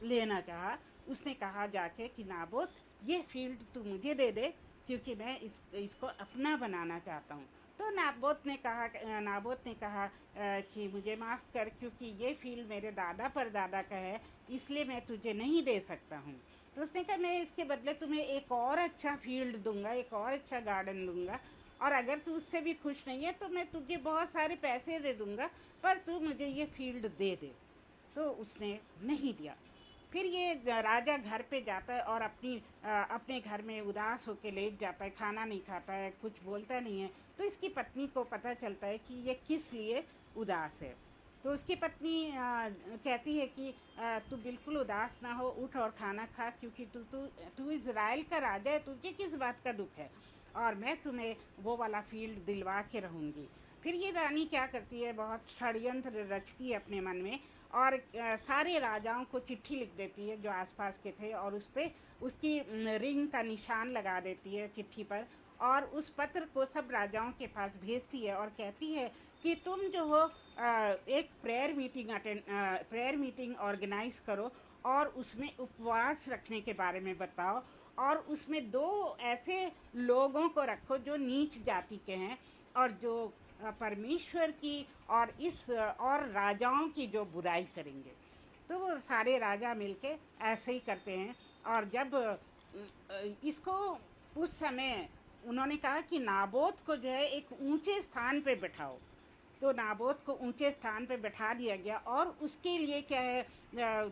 लेना चाहा। उसने कहा जाके कि नाबोत, ये फील्ड तू मुझे दे दे, क्योंकि मैं इसको अपना बनाना चाहता हूँ। तो नाबोत ने कहा कि मुझे माफ़ कर, क्योंकि ये फील्ड मेरे दादा परदादा का है, इसलिए मैं तुझे नहीं दे सकता हूँ। तो उसने कहा मैं इसके बदले तुम्हें एक और अच्छा फील्ड दूंगा, एक और अच्छा गार्डन दूंगा, और अगर तू उससे भी खुश नहीं है तो मैं तुझे बहुत सारे पैसे दे दूंगा, पर तू मुझे ये फील्ड दे दे। तो उसने नहीं दिया। फिर ये राजा घर पे जाता है और अपने घर में उदास होकर लेट जाता है, खाना नहीं खाता है, कुछ बोलता नहीं है। तो इसकी पत्नी को पता चलता है कि ये किस लिए उदास है। तो उसकी पत्नी कहती है कि तू बिल्कुल उदास ना हो, उठ और खाना खा, क्योंकि तू तू तू इज़राइल का राजा है, तुझे किस बात का दुख है, और मैं तुम्हें वो वाला फील्ड दिलवा के रहूँगी। फिर ये रानी क्या करती है, बहुत षड्यंत्र रचती है अपने मन में, और सारे राजाओं को चिट्ठी लिख देती है जो आसपास के थे, और उस पर उसकी रिंग का निशान लगा देती है चिट्ठी पर, और उस पत्र को सब राजाओं के पास भेजती है और कहती है कि तुम जो हो एक प्रेयर मीटिंग ऑर्गेनाइज करो, और उसमें उपवास रखने के बारे में बताओ, और उसमें 2 ऐसे लोगों को रखो जो नीच जाति के हैं, और जो परमेश्वर की और राजाओं की जो बुराई करेंगे। तो वो सारे राजा मिलके ऐसे ही करते हैं। और जब इसको उस समय उन्होंने कहा कि नाबोत को जो है एक ऊंचे स्थान पे बैठाओ, तो नाबोत को ऊंचे स्थान पे बैठा दिया गया, और उसके लिए क्या है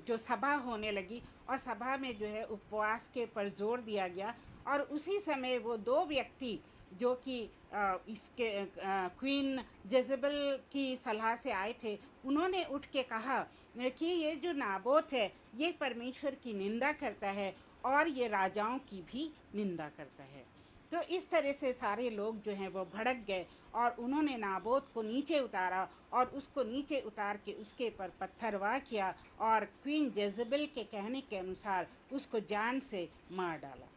जो सभा होने लगी, और सभा में जो है उपवास के पर जोर दिया गया। और उसी समय वो 2 व्यक्ति जो कि इसके क्वीन जेजेबल की सलाह से आए थे, उन्होंने उठ के कहा कि ये जो नाबोत है ये परमेश्वर की निंदा करता है, और ये राजाओं की भी निंदा करता है। तो इस तरह से सारे लोग जो हैं वो भड़क गए, और उन्होंने नाबोत को नीचे उतारा, और उसको नीचे उतार के उसके पर पत्थरवाह किया, और क्वीन जेजेबल के कहने के अनुसार उसको जान से मार डाला।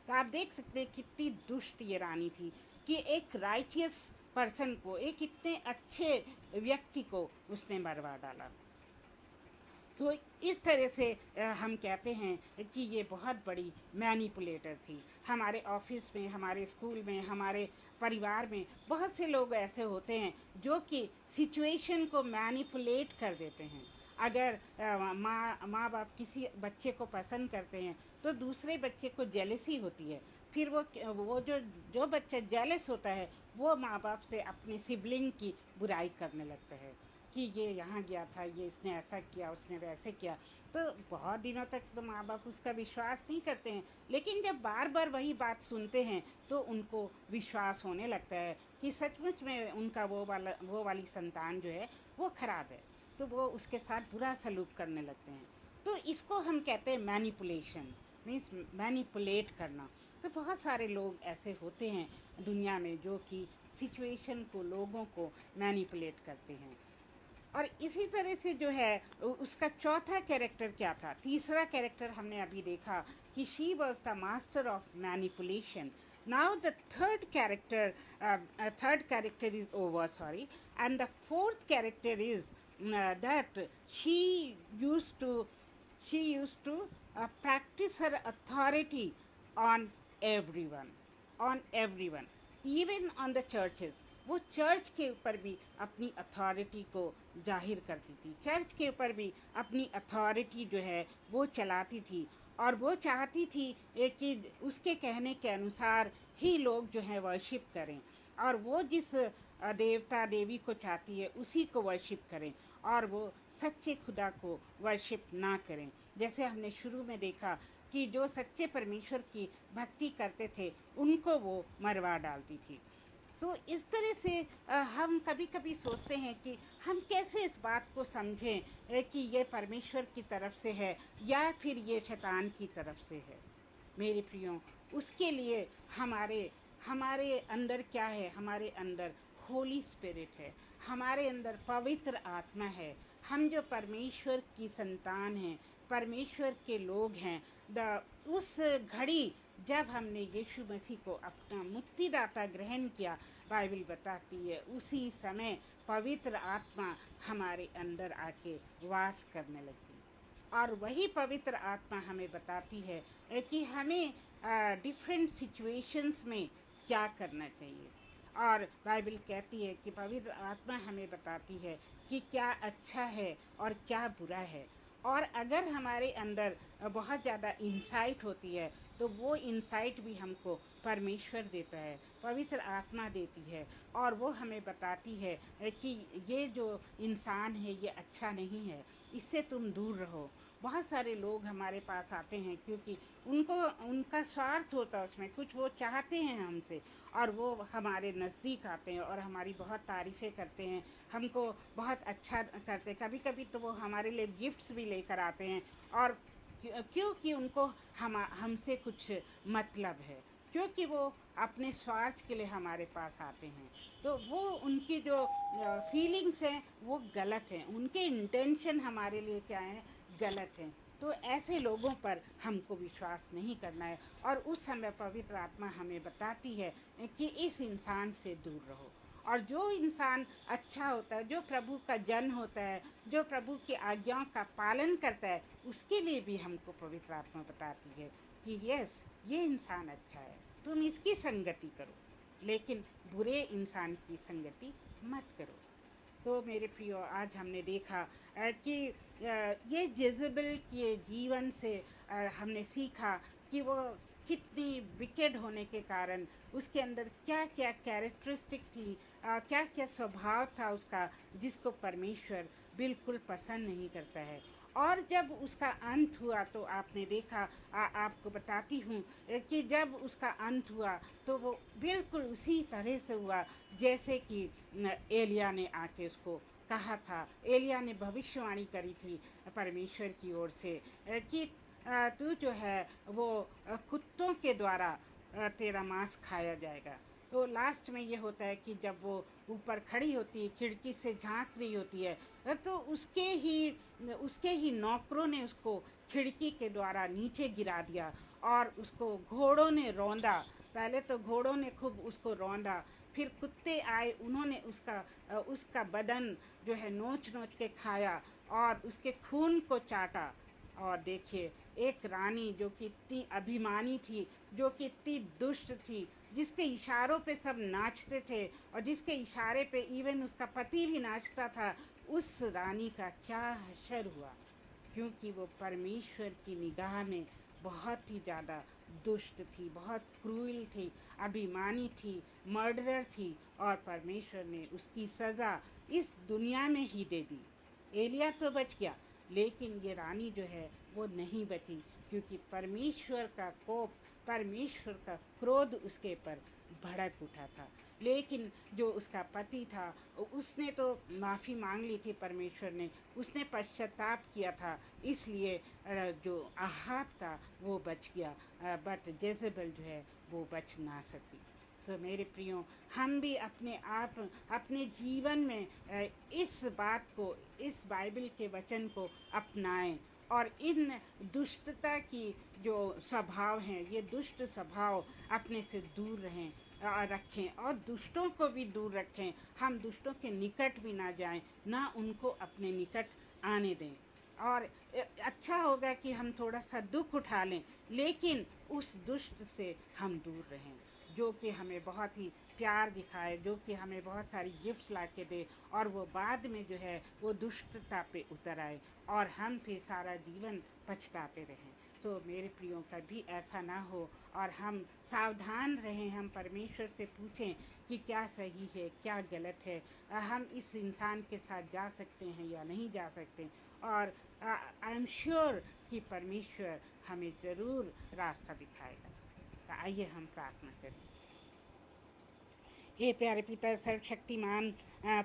तो आप देख सकते हैं कितनी दुष्ट ये रानी थी कि एक राइचियस पर्सन को, एक इतने अच्छे व्यक्ति को उसने मरवा डाला। तो इस तरह से हम कहते हैं कि ये बहुत बड़ी मैनिपुलेटर थी। हमारे ऑफिस में, हमारे स्कूल में, हमारे परिवार में बहुत से लोग ऐसे होते हैं जो कि सिचुएशन को मैनिपुलेट कर देते हैं। अगर माँ बाप किसी बच्चे को पसंद करते हैं तो दूसरे बच्चे को जेलसी होती है, फिर वो जो बच्चा जेलस होता है वो माँ बाप से अपने सिबलिंग की बुराई करने लगता है कि ये यहाँ गया था, ये इसने ऐसा किया, उसने वैसे किया। तो बहुत दिनों तक तो माँ बाप उसका विश्वास नहीं करते हैं, लेकिन जब बार बार वही बात सुनते हैं तो उनको विश्वास होने लगता है कि सचमुच में उनका वो वाली संतान जो है वो खराब है, तो वो उसके साथ बुरा सलूक करने लगते हैं। तो इसको हम कहते हैं मैनिपुलेशन, मीन्स मैनिपुलेट करना। तो बहुत सारे लोग ऐसे होते हैं दुनिया में जो कि सिचुएशन को, लोगों को मैनिपुलेट करते हैं। और इसी तरह से जो है उसका चौथा कैरेक्टर क्या था, तीसरा कैरेक्टर हमने अभी देखा कि she was the master of manipulation. Now the third character is over, sorry, and the fourth character is that use to she used to practice her authority on everyone, even on the churches. वो church के ऊपर भी अपनी authority को जाहिर करती थी, church के ऊपर भी अपनी अथॉरिटी जो है वो चलाती थी, और वो चाहती थी कि उसके कहने के अनुसार ही लोग जो है वर्शिप करें, और वो जिस देवता देवी को चाहती है उसी को वर्शिप करें, और वो सच्चे खुदा को वर्शिप ना करें। जैसे हमने शुरू में देखा कि जो सच्चे परमेश्वर की भक्ति करते थे उनको वो मरवा डालती थी। सो इस तरह से हम कभी कभी सोचते हैं कि हम कैसे इस बात को समझें कि ये परमेश्वर की तरफ से है या फिर ये शैतान की तरफ से है। मेरे प्रियो, उसके लिए हमारे हमारे अंदर क्या है? हमारे अंदर होली स्पिरिट है, हमारे अंदर पवित्र आत्मा है। हम जो परमेश्वर की संतान हैं, परमेश्वर के लोग हैं, उस घड़ी जब हमने यीशु मसीह को अपना मुक्तिदाता ग्रहण किया, बाइबल बताती है उसी समय पवित्र आत्मा हमारे अंदर आके वास करने लगी। और वही पवित्र आत्मा हमें बताती है कि हमें डिफरेंट सिचुएशंस में क्या करना चाहिए। और बाइबल कहती है कि पवित्र आत्मा हमें बताती है कि क्या अच्छा है और क्या बुरा है। और अगर हमारे अंदर बहुत ज़्यादा इंसाइट होती है तो वो इंसाइट भी हमको परमेश्वर देता है, पवित्र आत्मा देती है। और वो हमें बताती है कि ये जो इंसान है ये अच्छा नहीं है, इससे तुम दूर रहो। बहुत सारे लोग हमारे पास आते हैं क्योंकि उनको उनका स्वार्थ होता है उसमें, कुछ वो चाहते हैं हमसे, और वो हमारे नज़दीक आते हैं और हमारी बहुत तारीफ़ें करते हैं, हमको बहुत अच्छा करते हैं। कभी कभी तो वो हमारे लिए गिफ्ट्स भी लेकर आते हैं, और क्योंकि उनको हमसे कुछ मतलब है, क्योंकि वो अपने स्वार्थ के लिए हमारे पास आते हैं। तो वो उनकी जो फीलिंग्स हैं वो गलत हैं, उनके इंटेंशन हमारे लिए क्या है? गलत हैं। तो ऐसे लोगों पर हमको विश्वास नहीं करना है। और उस समय पवित्र आत्मा हमें बताती है कि इस इंसान से दूर रहो। और जो इंसान अच्छा होता है, जो प्रभु का जन होता है, जो प्रभु की आज्ञाओं का पालन करता है, उसके लिए भी हमको पवित्र आत्मा बताती है कि यस, ये इंसान अच्छा है, तुम इसकी संगति करो, लेकिन बुरे इंसान की संगति मत करो। तो मेरे प्रियो, आज हमने देखा कि ये जेज़ेबेल के जीवन से हमने सीखा कि वो कितनी विकेड होने के कारण उसके अंदर क्या क्या कैरेक्टरिस्टिक थी, क्या क्या स्वभाव था उसका, जिसको परमेश्वर बिल्कुल पसंद नहीं करता है। और जब उसका अंत हुआ तो आपने देखा, आपको बताती हूँ कि जब उसका अंत हुआ तो वो बिल्कुल उसी तरह से हुआ जैसे कि एलिया ने आके उसको कहा था। एलिया ने भविष्यवाणी करी थी परमेश्वर की ओर से कि तू जो है वो कुत्तों के द्वारा तेरा मांस खाया जाएगा। तो लास्ट में ये होता है कि जब वो ऊपर खड़ी होती है, खिड़की से झांक रही होती है, तो उसके ही नौकरों ने उसको खिड़की के द्वारा नीचे गिरा दिया और उसको घोड़ों ने रौंदा। पहले तो घोड़ों ने खूब उसको रौंदा, फिर कुत्ते आए, उन्होंने उसका बदन जो है नोच नोच के खाया और उसके खून को चाटा। और देखिए, एक रानी जो कि इतनी अभिमानी थी, जो कि इतनी दुष्ट थी, जिसके इशारों पे सब नाचते थे और जिसके इशारे पे इवन उसका पति भी नाचता था, उस रानी का क्या हशर हुआ, क्योंकि वो परमेश्वर की निगाह में बहुत ही ज़्यादा दुष्ट थी, बहुत क्रूएल थी, अभिमानी थी, मर्डरर थी। और परमेश्वर ने उसकी सज़ा इस दुनिया में ही दे दी। एलिया तो बच गया, लेकिन ये रानी जो है वो नहीं बची, क्योंकि परमेश्वर का कोप, परमेश्वर का क्रोध उसके पर भड़क उठा था। लेकिन जो उसका पति था उसने तो माफ़ी मांग ली थी परमेश्वर ने, उसने पश्चाताप किया था, इसलिए जो आहाब था वो बच गया, बट जेज़ेबेल जो है वो बच ना सकी। तो मेरे प्रियो, हम भी अपने जीवन में इस बात को, इस बाइबल के वचन को अपनाएं और इन दुष्टता की जो स्वभाव हैं, ये दुष्ट स्वभाव अपने से दूर रखें और दुष्टों को भी दूर रखें। हम दुष्टों के निकट भी ना जाएं, ना उनको अपने निकट आने दें। और अच्छा होगा कि हम थोड़ा सा दुख उठा लें, लेकिन उस दुष्ट से हम दूर रहें, जो कि हमें बहुत ही प्यार दिखाए, जो कि हमें बहुत सारी गिफ्ट्स ला के दे, और वो बाद में जो है वो दुष्टता पे उतर आए और हम फिर सारा जीवन पछताते रहें। तो मेरे प्रियो, कभी ऐसा ना हो और हम सावधान रहें, हम परमेश्वर से पूछें कि क्या सही है, क्या गलत है, हम इस इंसान के साथ जा सकते हैं या नहीं जा सकते। और आई एम श्योर कि परमेश्वर हमें ज़रूर रास्ता दिखाएगा। तो आइए हम प्रार्थना करें। हे प्यारे पिता सर्वशक्तिमान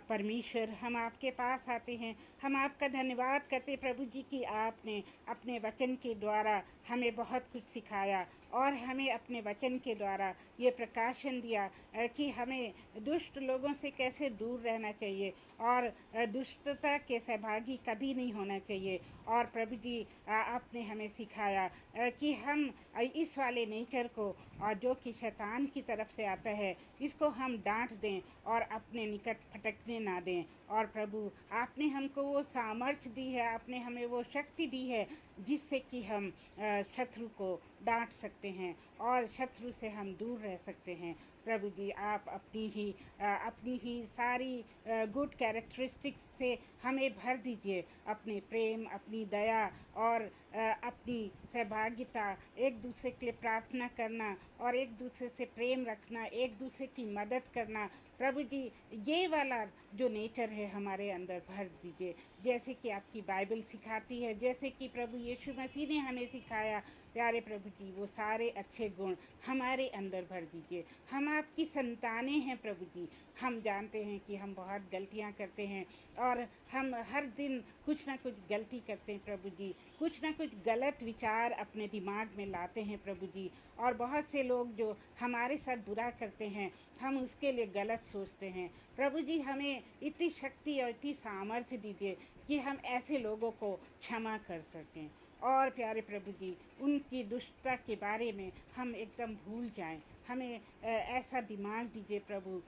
परमेश्वर, हम आपके पास आते हैं। हम आपका धन्यवाद करते प्रभु जी कि आपने अपने वचन के द्वारा हमें बहुत कुछ सिखाया और हमें अपने वचन के द्वारा ये प्रकाशन दिया कि हमें दुष्ट लोगों से कैसे दूर रहना चाहिए और दुष्टता के सहभागी कभी नहीं होना चाहिए। और प्रभु जी आपने हमें सिखाया कि हम इस वाले नेचर को और जो कि शैतान की तरफ से आता है इसको हम डांट दें और अपने निकट फटकने ना दें। और प्रभु आपने हमको वो सामर्थ्य दी है, आपने हमें वो शक्ति दी है जिससे कि हम शत्रु को डांट सकते हैं और शत्रु से हम दूर रह सकते हैं। प्रभु जी आप अपनी ही सारी गुड कैरेक्टरिस्टिक्स से हमें भर दीजिए, अपने प्रेम, अपनी दया और अपनी सहभागिता, एक दूसरे के लिए प्रार्थना करना और एक दूसरे से प्रेम रखना, एक दूसरे की मदद करना। प्रभु जी ये वाला जो नेचर है हमारे अंदर भर दीजिए, जैसे कि आपकी बाइबल सिखाती है, जैसे कि प्रभु यीशु मसीह ने हमें सिखाया। प्यारे प्रभु जी वो सारे अच्छे गुण हमारे अंदर भर दीजिए। हम आपकी संतानें हैं प्रभु जी। हम जानते हैं कि हम बहुत गलतियां करते हैं और हम हर दिन कुछ ना कुछ गलती करते हैं प्रभु जी, कुछ ना कुछ गलत विचार अपने दिमाग में लाते हैं प्रभु जी। और बहुत से लोग जो हमारे साथ बुरा करते हैं हम उसके लिए गलत सोचते हैं। प्रभु जी हमें इतनी शक्ति और इतनी सामर्थ्य दीजिए कि हम ऐसे लोगों को क्षमा कर सकें और प्यारे प्रभु जी उनकी दुष्टता के बारे में हम एकदम भूल जाएं। हमें ऐसा दिमाग दीजिए प्रभु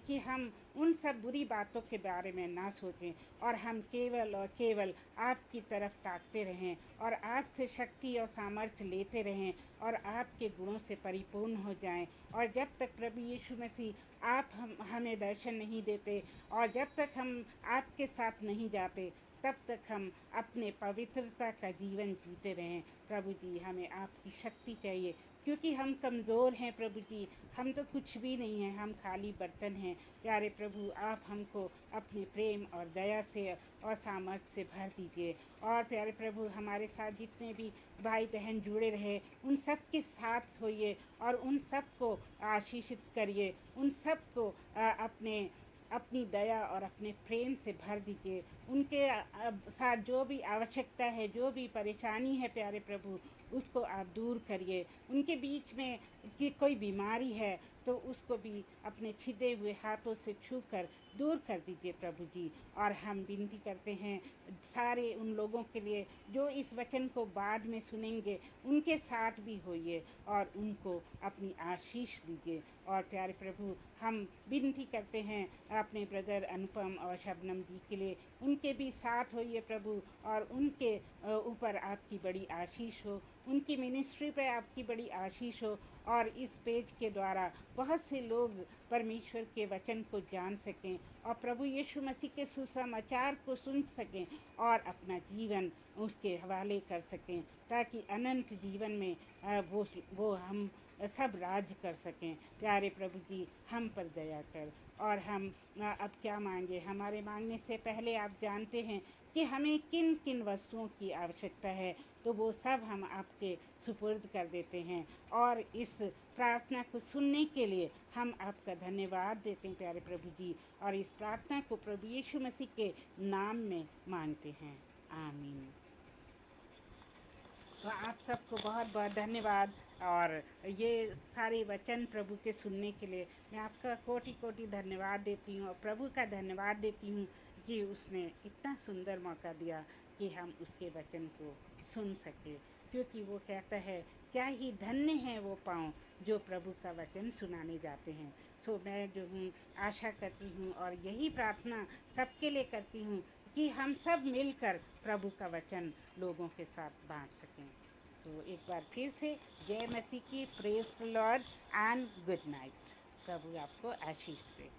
कि हम उन सब बुरी बातों के बारे में ना सोचें और हम केवल और केवल आपकी तरफ ताकते रहें और आपसे शक्ति और सामर्थ्य लेते रहें और आपके गुणों से परिपूर्ण हो जाएं। और जब तक प्रभु यीशु मसीह आप हमें दर्शन नहीं देते और जब तक हम आपके साथ नहीं जाते तब तक हम अपने पवित्रता का जीवन जीते रहें। प्रभु जी हमें आपकी शक्ति चाहिए क्योंकि हम कमज़ोर हैं प्रभु जी, हम तो कुछ भी नहीं हैं, हम खाली बर्तन हैं। प्यारे प्रभु आप हमको अपने प्रेम और दया से और सामर्थ्य से भर दीजिए। और प्यारे प्रभु हमारे साथ जितने भी भाई बहन जुड़े रहे उन सब के साथ होइए और उन सब को आशीषित करिए, उन सब को अपनी दया और अपने प्रेम से भर दीजिए। उनके साथ जो भी आवश्यकता है, जो भी परेशानी है प्यारे प्रभु उसको आप दूर करिए। उनके बीच में कि कोई बीमारी है तो उसको भी अपने छिदे हुए हाथों से छू कर दूर कर दीजिए प्रभु जी। और हम विनती करते हैं सारे उन लोगों के लिए जो इस वचन को बाद में सुनेंगे, उनके साथ भी होइए और उनको अपनी आशीष दीजिए। और प्यारे प्रभु हम विनती करते हैं अपने ब्रदर अनुपम और शबनम जी के लिए, उनके भी साथ होइए प्रभु और उनके ऊपर आपकी बड़ी आशीष हो, उनकी मिनिस्ट्री पे आपकी बड़ी आशीष हो और इस पेज के द्वारा बहुत से लोग परमेश्वर के वचन को जान सकें और प्रभु यीशु मसीह के सुसमाचार को सुन सकें और अपना जीवन उसके हवाले कर सकें ताकि अनंत जीवन में वो हम सब राज कर सकें। प्यारे प्रभु जी हम पर दया कर। और हम अब क्या मांगे, हमारे मांगने से पहले आप जानते हैं कि हमें किन किन वस्तुओं की आवश्यकता है, तो वो सब हम आपके सुपुर्द कर देते हैं। और इस प्रार्थना को सुनने के लिए हम आपका धन्यवाद देते हैं प्यारे प्रभु जी, और इस प्रार्थना को प्रभु यीशु मसीह के नाम में मांगते हैं, आमीन। तो आप सबको बहुत बहुत धन्यवाद। और ये सारे वचन प्रभु के सुनने के लिए मैं आपका कोटि कोटि धन्यवाद देती हूँ और प्रभु का धन्यवाद देती हूँ कि उसने इतना सुंदर मौका दिया कि हम उसके वचन को सुन सके। क्योंकि वो कहता है क्या ही धन्य है वो पाँव जो प्रभु का वचन सुनाने जाते हैं। सो मैं जो हूँ आशा करती हूँ और यही प्रार्थना सबके लिए करती हूँ कि हम सब मिलकर प्रभु का वचन लोगों के साथ बांट सकें। तो एक बार फिर से जय मसीह की, praise the lord and good night. प्रभु आपको आशीष दे।